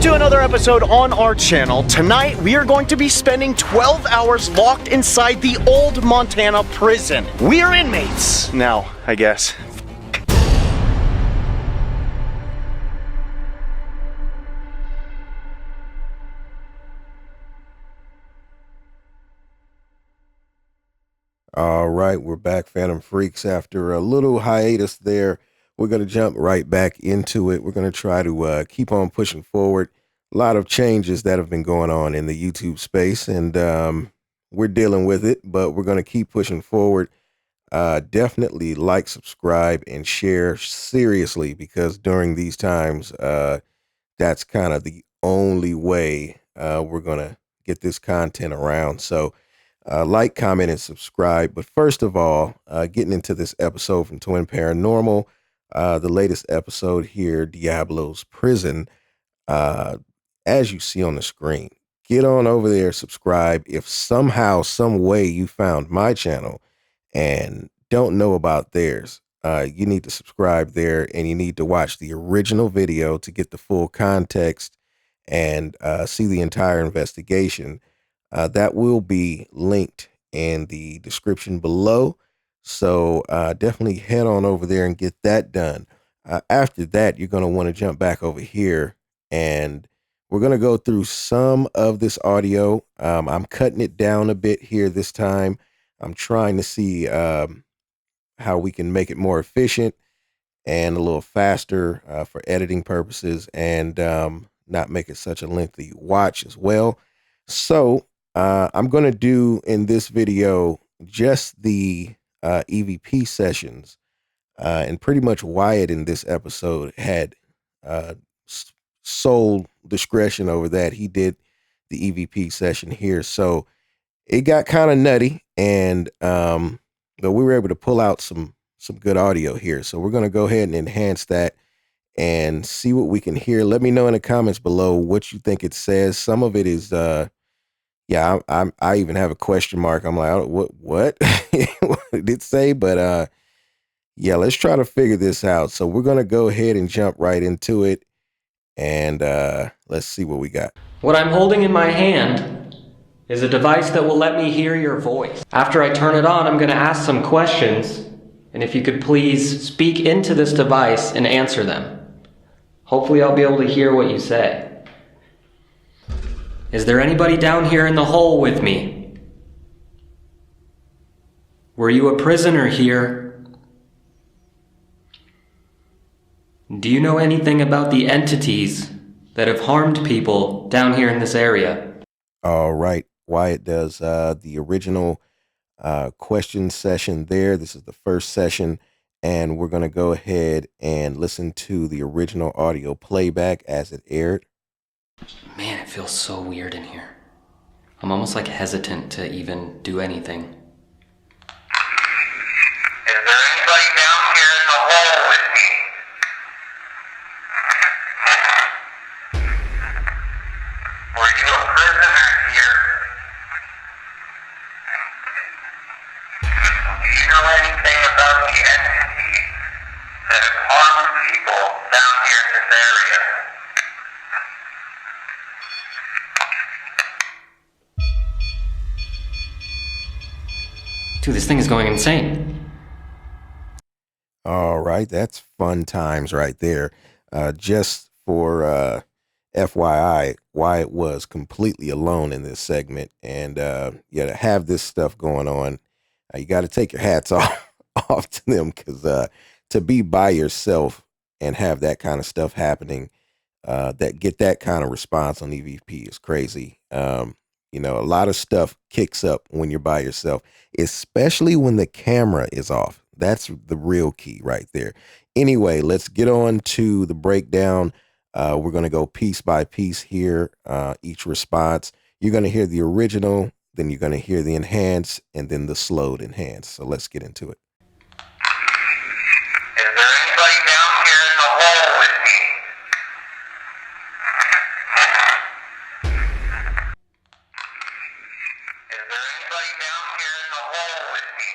to another episode on our channel. Tonight, we are going to be spending 12 hours locked inside the old Montana prison. We are inmates now, I guess. All right, we're back, Phantom Freaks. After a little hiatus there, we're going to jump right back into it. We're going to try to keep on pushing forward. A lot of changes that have been going on in the YouTube space, and we're dealing with it, but we're going to keep pushing forward. Definitely like, subscribe, and share seriously, because during these times, that's kind of the only way we're going to get this content around. So like, comment, and subscribe. But first of all, getting into this episode from Twin Paranormal, the latest episode here, Diablo's Prison. As you see on the screen, get on over there, subscribe. If somehow, some way you found my channel and don't know about theirs, you need to subscribe there, and you need to watch the original video to get the full context and see the entire investigation. That will be linked in the description below. So definitely head on over there and get that done. After that, you're going to want to jump back over here, and we're going to go through some of this audio. I'm cutting it down a bit here this time. I'm trying to see how we can make it more efficient and a little faster for editing purposes, and not make it such a lengthy watch as well. So I'm going to do in this video just the EVP sessions, and pretty much Wyatt in this episode had sole discretion over that. He did the EVP session here, so it got kind of nutty, and but we were able to pull out some good audio here. So we're going to go ahead and enhance that and see what we can hear. Let me know in the comments below what you think it says. Some of it is yeah, I even have a question mark. I'm like, oh, what what did it say? But yeah, let's try to figure this out. So we're gonna go ahead and jump right into it, and let's see what we got. What I'm holding in my hand is a device that will let me hear your voice. After I turn it on, I'm gonna ask some questions, and if you could please speak into this device and answer them. Hopefully I'll be able to hear what you say. Is there anybody down here in the hole with me? Were you a prisoner here? Do you know anything about the entities that have harmed people down here in this area? All right, Wyatt does the original question session there. This is the first session, and we're going to go ahead and listen to the original audio playback as it aired. Man, it feels so weird in here. I'm almost like hesitant to even do anything. Is there anybody down here in the hole with me? Were you a prisoner here? Do you know anything about the entities that have harmed people down here in this area? Dude, this thing is going insane. All right, that's fun times right there. Just for FYI, Wyatt was completely alone in this segment, and yeah, to have this stuff going on, you got to take your hats off to them, because to be by yourself and have that kind of stuff happening, that get that kind of response on EVP is crazy. You know, a lot of stuff kicks up when you're by yourself, especially when the camera is off. That's the real key right there. Anyway, let's get on to the breakdown. We're going to go piece by piece here, each response. You're going to hear the original, then you're going to hear the enhance, and then the slowed enhance. So let's get into it. Is there anybody down here in the hole with me? Is there anybody down here in the hole with me?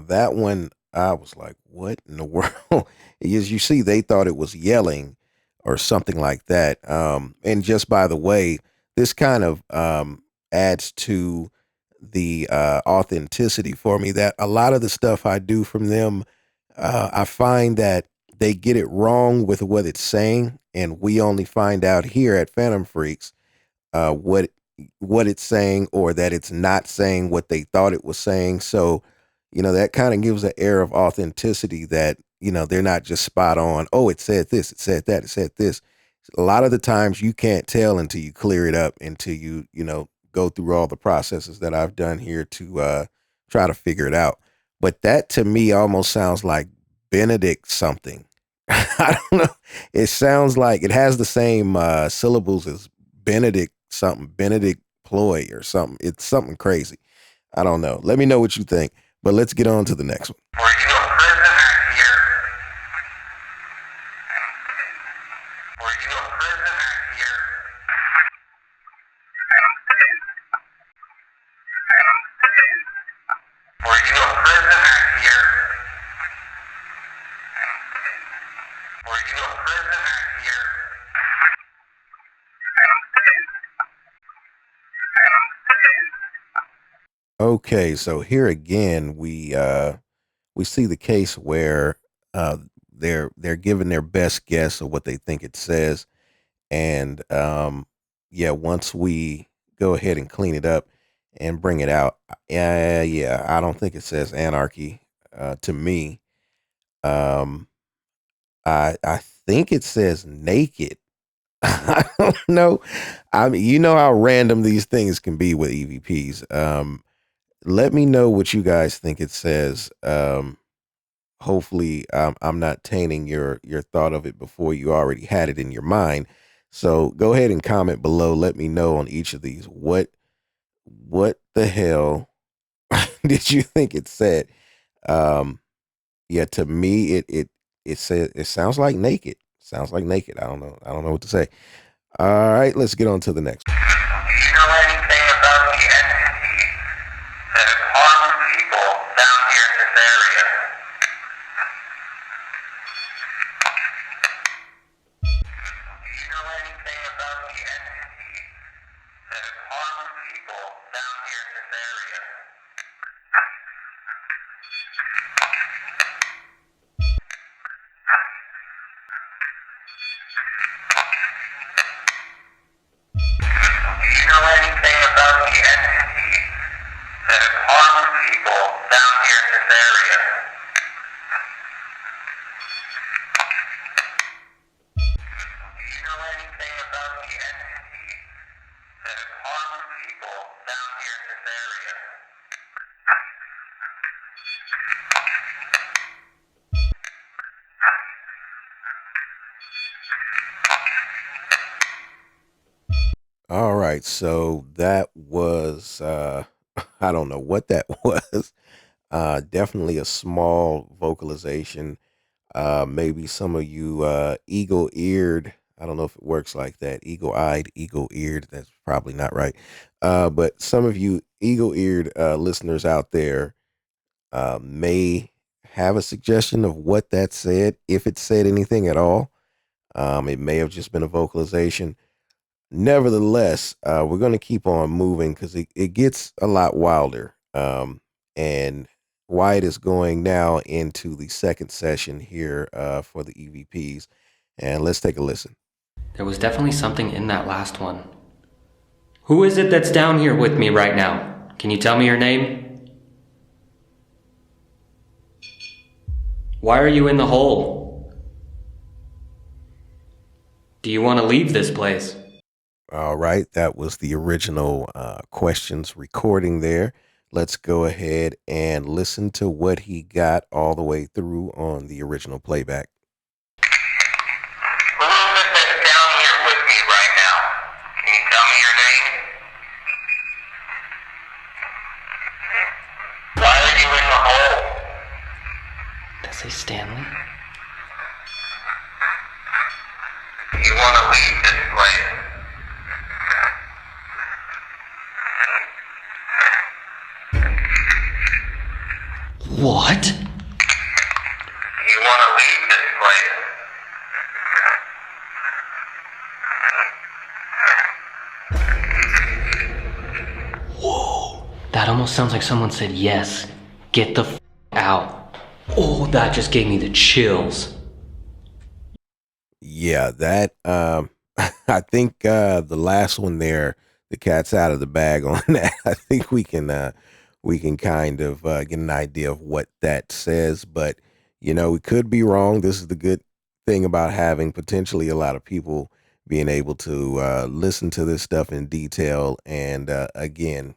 that one, I was like, what in the world? As you see, they thought it was yelling or something like that. And just by the way, this kind of adds to the authenticity for me, that a lot of the stuff I do from them, I find that they get it wrong with what it's saying. And we only find out here at Phantom Freaks what it's saying, or that it's not saying what they thought it was saying. So, that kind of gives an air of authenticity that, they're not just spot on. Oh, it said this, it said that, it said this. A lot of the times you can't tell until you clear it up, until you, go through all the processes that I've done here to try to figure it out. But that to me almost sounds like Benedict something. I don't know. It sounds like it has the same syllables as Benedict something, Benedict ploy or something. It's something crazy. I don't know. Let me know what you think. But let's get on to the next one. Were you a prisoner here? Were you a prisoner here? Were you a prisoner here? Were you a prisoner here? Okay, so here again we see the case where they're giving their best guess of what they think it says, and yeah, once we go ahead and clean it up and bring it out, yeah, I don't think it says anarchy to me. Um, I think it says naked. I don't know. I mean, you know how random these things can be with EVPs. Let me know what you guys think it says. Hopefully, I'm not tainting your thought of it before you already had it in your mind. So go ahead and comment below. Let me know on each of these. What the hell did you think it said? Yeah, to me, it said, it sounds like naked. Sounds like naked. I don't know. I don't know what to say. All right, let's get on to the next one. Do you know anything about the entity that have harmed people down here in this area? Do you know anything about the entity that have harmed people down here in this area? Do you know anything about the entity that have harmed people down here in this area? Do you know anything about the entity that have harmed people down here in this area? All right, so that was I don't know what that was. Definitely a small vocalization. Maybe some of you eagle-eared. I don't know if it works like that. Eagle-eyed, eagle-eared. That's probably not right. But some of you eagle-eared listeners out there may have a suggestion of what that said, if it said anything at all. It may have just been a vocalization. Nevertheless, we're going to keep on moving because it gets a lot wilder. And Wyatt is going now into the second session here for the EVPs. And let's take a listen. There was definitely something in that last one. Who is it that's down here with me right now? Can you tell me your name? Why are you in the hole? Do you want to leave this place? All right, that was the original questions recording there. Let's go ahead and listen to what he got all the way through on the original playback. Who is it that's down here with me right now? Can you tell me your name? Why are you in the hole? Did I say Stanley? You want to leave this place? What? What? You want to leave this place? Whoa. That almost sounds like someone said yes. Get the f out. Oh, that just gave me the chills. Yeah, that I think the last one there, the cat's out of the bag on that. I think we can kind of get an idea of what that says, but you know, we could be wrong. This is the good thing about having potentially a lot of people being able to listen to this stuff in detail. And again,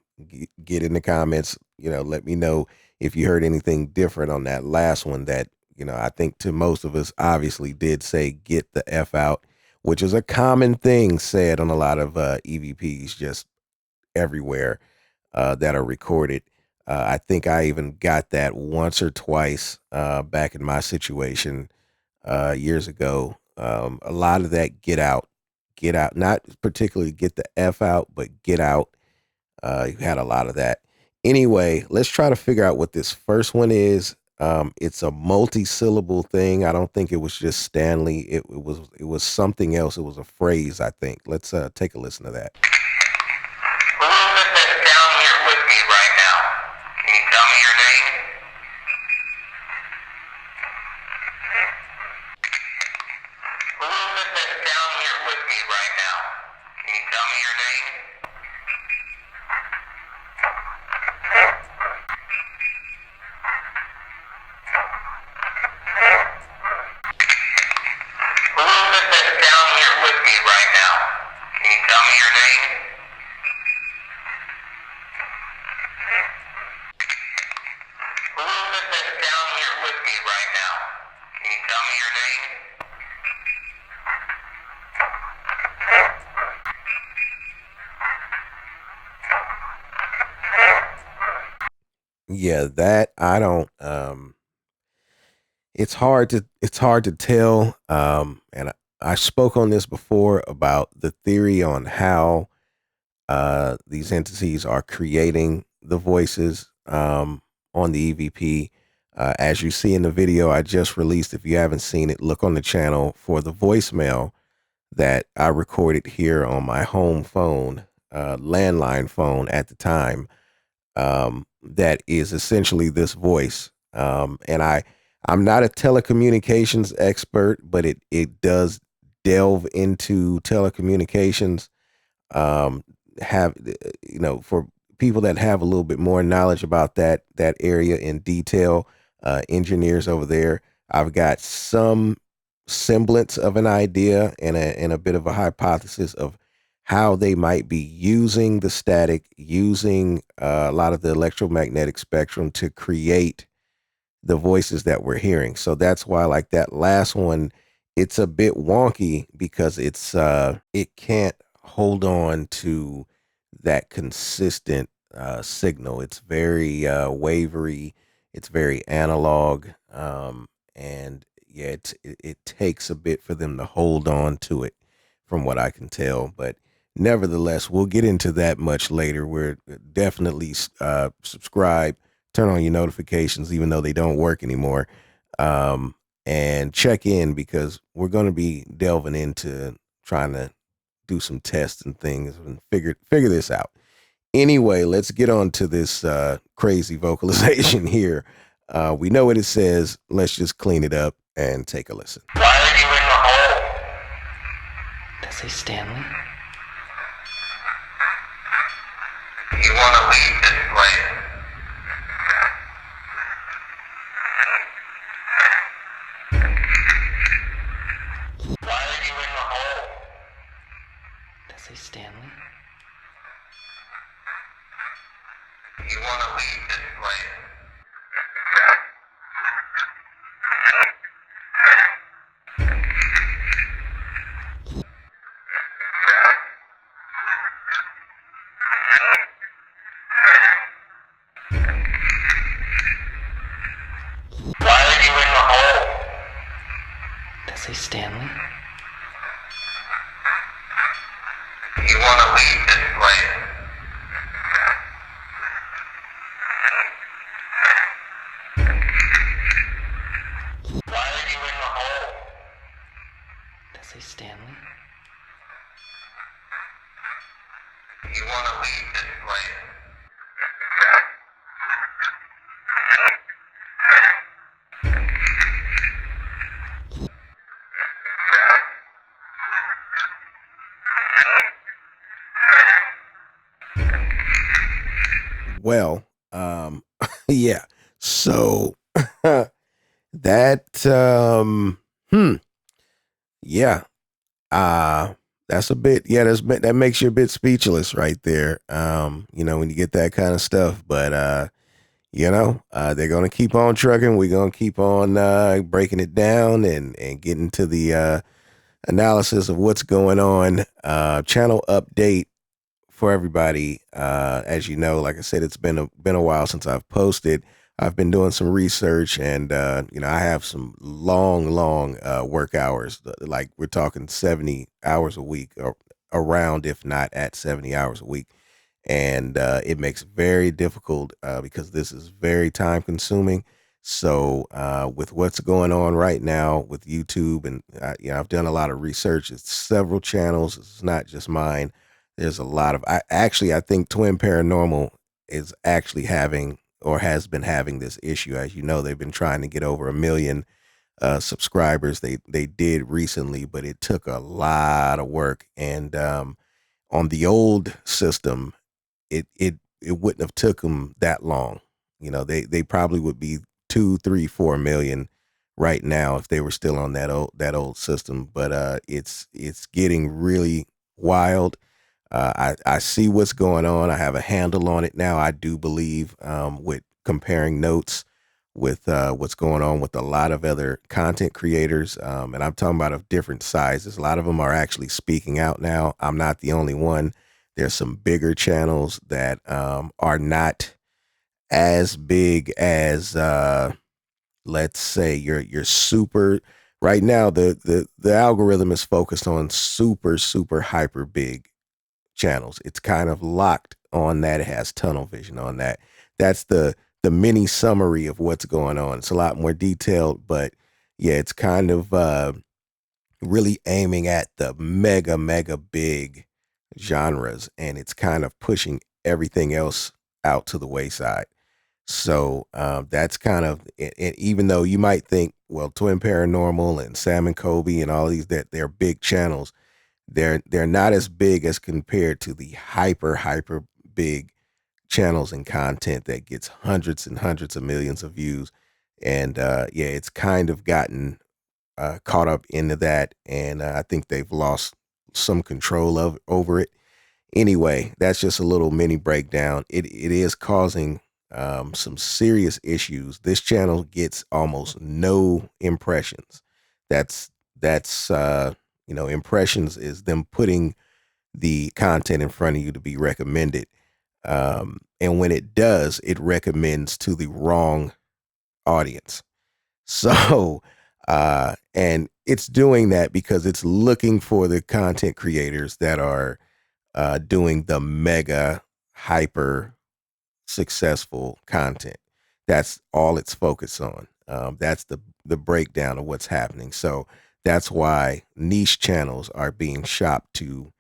get in the comments, you know, let me know if you heard anything different on that last one that, you know, I think to most of us obviously did say get the F out, which is a common thing said on a lot of EVPs just everywhere that are recorded. I think I even got that once or twice back in my situation years ago. A lot of that get out, not particularly get the F out, but get out. You had a lot of that. Anyway, let's try to figure out what this first one is. It's a multi-syllable thing. I don't think it was just Stanley. It was something else. It was a phrase, I think. Let's take a listen to that. Who is this down here with me right now? Can you tell me your name? Who is this down here with me right now? Can you tell me your name? Who is this down here with me right now? Can you tell me your name? Who is this down here with me right now? Can you tell me your name? Yeah, that I don't. It's hard to tell. And I spoke on this before about the theory on how these entities are creating the voices on the EVP. As you see in the video I just released, if you haven't seen it, look on the channel for the voicemail that I recorded here on my home phone, landline phone at the time. That is essentially this voice. And I'm not a telecommunications expert, but it does delve into telecommunications. Have, you know, for people that have a little bit more knowledge about that area in detail, engineers over there, I've got some semblance of an idea and a bit of a hypothesis of how they might be using the static, using a lot of the electromagnetic spectrum to create the voices that we're hearing. So that's why, like that last one, it's a bit wonky because it can't hold on to that consistent signal. It's very wavery. It's very analog. And yeah, it takes a bit for them to hold on to it, from what I can tell. But nevertheless, we'll get into that much later. We're definitely subscribe, turn on your notifications, even though they don't work anymore, and check in because we're going to be delving into trying to do some tests and things and figure this out. Anyway, let's get on to this crazy vocalization here. We know what it says. Let's just clean it up and take a listen. Why are you in the hole? Does it say Stanley? You want to leave this place? Why are you in the hole? Does it say Stanley? You want to leave this place? Why are you in the hole? Does it say Stanley? You want to leave this place? Say Stanley. You want to leave this place? Well, yeah. So that yeah. That's a bit, yeah, that makes you a bit speechless right there. When you get that kind of stuff, but they're gonna keep on trucking. We're gonna keep on breaking it down and getting to the analysis of what's going on. Channel update for everybody. As you know, like I said, it's been a while since I've posted. I've been doing some research, and I have some long work hours. Like we're talking 70 hours a week, or around, if not at 70 hours a week, and it makes it very difficult because this is very time consuming. So with what's going on right now with YouTube, and I've done a lot of research. It's several channels. It's not just mine. There's a lot of. I think Twin Paranormal is actually having, or has been having, this issue. As you know, they've been trying to get over 1 million subscribers. They did recently, but it took a lot of work. And on the old system, it wouldn't have took them that long. They probably would be 2, 3, 4 million right now if they were still on that old system. But it's getting really wild. I see what's going on. I have a handle on it now. I do believe with comparing notes with what's going on with a lot of other content creators. And I'm talking about of different sizes. A lot of them are actually speaking out now. I'm not the only one. There's some bigger channels that are not as big as let's say your super. Right now, the algorithm is focused on super hyper big channels. It's kind of locked on that. It has tunnel vision on that. That's the mini summary of what's going on. It's a lot more detailed, but yeah, it's kind of really aiming at the mega big genres, and it's kind of pushing everything else out to the wayside. So that's kind of it. Even though you might think, well, Twin Paranormal and Sam and Kobe and all these, that they're big channels, they're not as big as compared to the hyper big channels and content that gets hundreds and hundreds of millions of views. And it's kind of gotten caught up into that, and I think they've lost some control over it. Anyway, that's just a little mini breakdown. It is causing some serious issues. This channel gets almost no impressions. That's impressions is them putting the content in front of you to be recommended. And when it does, it recommends to the wrong audience. So, and it's doing that because it's looking for the content creators that are doing the mega hyper successful content. That's all it's focused on. That's the breakdown of what's happening. So that's why niche channels are being shopped to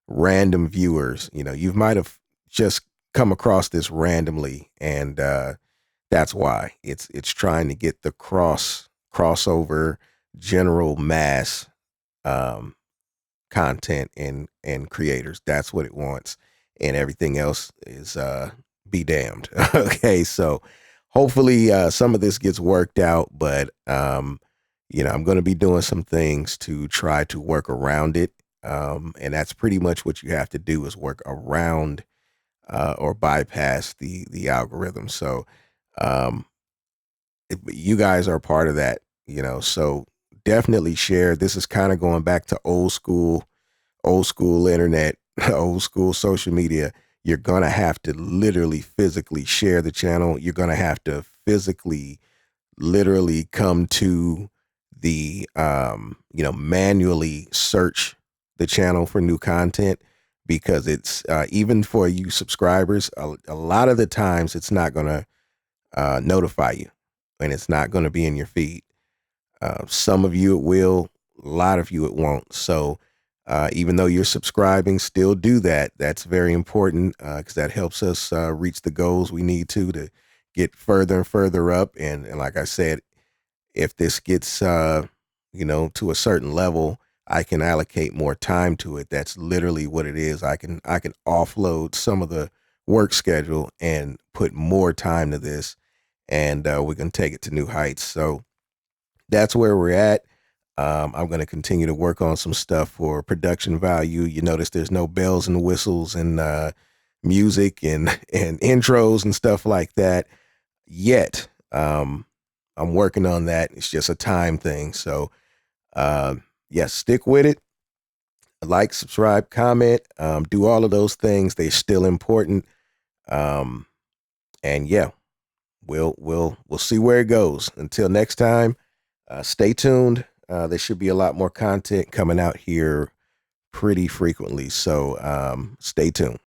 random viewers. You might have just come across this randomly, and that's why it's trying to get the crossover general mass content and creators. That's what it wants, and everything else is be damned. Okay, so hopefully some of this gets worked out, but I'm going to be doing some things to try to work around it, and that's pretty much what you have to do, is work around or bypass the algorithm. So you guys are part of that, so definitely share. This is kind of going back to old school internet, old school social media. You're going to have to literally physically share the channel. You're going to have to physically literally come to the manually search the channel for new content, because it's even for you subscribers, a lot of the times it's not going to notify you, and it's not going to be in your feed. Some of you it will, A lot of you it won't. So even though you're subscribing, still do that. That's very important because that helps us reach the goals we need to get further and further up. And like I said, if this gets to a certain level, I can allocate more time to it. That's literally what it is. I can offload some of the work schedule and put more time to this, and we can take it to new heights. So that's where we're at. I'm going to continue to work on some stuff for production value. You notice there's no bells and whistles and music and intros and stuff like that yet. I'm working on that. It's just a time thing. So, yes, stick with it. Like, subscribe, comment, do all of those things. They're still important. And yeah, we'll see where it goes. Until next time, stay tuned. There should be a lot more content coming out here pretty frequently. So, stay tuned.